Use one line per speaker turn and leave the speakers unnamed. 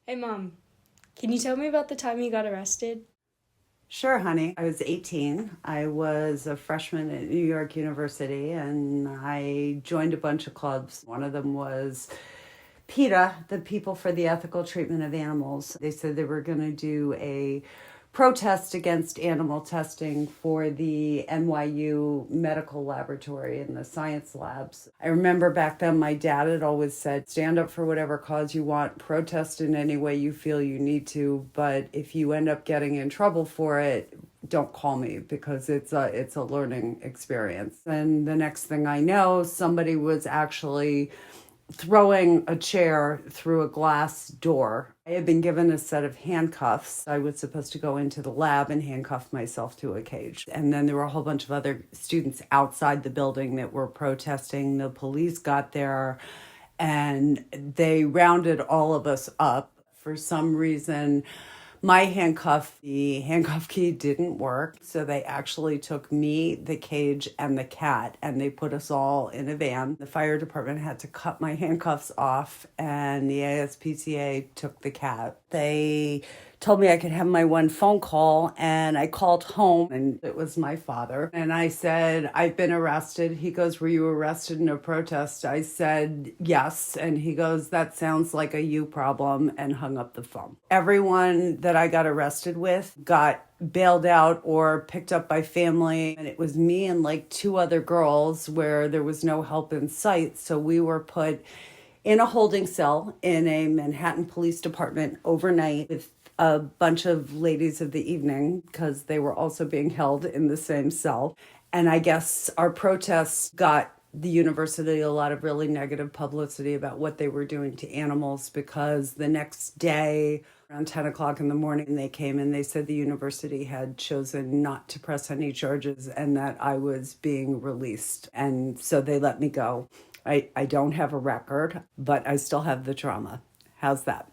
Hey, Mom, can you tell me about the time you got arrested?
Sure, honey. I was 18. I was a freshman at New York University and I joined a bunch of clubs. One of them was PETA, the People for the Ethical Treatment of Animals. They said they were going to do a protest against animal testing for the NYU medical laboratory and the science labs. I remember back then my dad had always said, stand up for whatever cause you want, protest in any way you feel you need to, but if you end up getting in trouble for it, don't call me because it's a learning experience. And the next thing I know, somebody was actually throwing a chair through a glass door. I had been given a set of handcuffs. I was supposed to go into the lab and handcuff myself to a cage. And then there were a whole bunch of other students outside the building that were protesting. The police got there and they rounded all of us up. For some reason, the handcuff key didn't work. So they actually took me, the cage, and the cat, and they put us all in a van. The fire department had to cut my handcuffs off, and the ASPCA took the cat. They told me I could have my one phone call, and I called home, and it was my father. And I said, I've been arrested. He goes, were you arrested in a protest? I said, yes. And he goes, that sounds like a you problem, and hung up the phone. Everyone that I got arrested with got bailed out or picked up by family. And it was me and like two other girls where there was no help in sight. So we were put in a holding cell in a Manhattan police department overnight with a bunch of ladies of the evening because they were also being held in the same cell. And I guess our protests got the university a lot of really negative publicity about what they were doing to animals because the next day, around 10 o'clock in the morning, they came and they said the university had chosen not to press any charges and that I was being released. And so they let me go. I don't have a record, but I still have the trauma. How's that?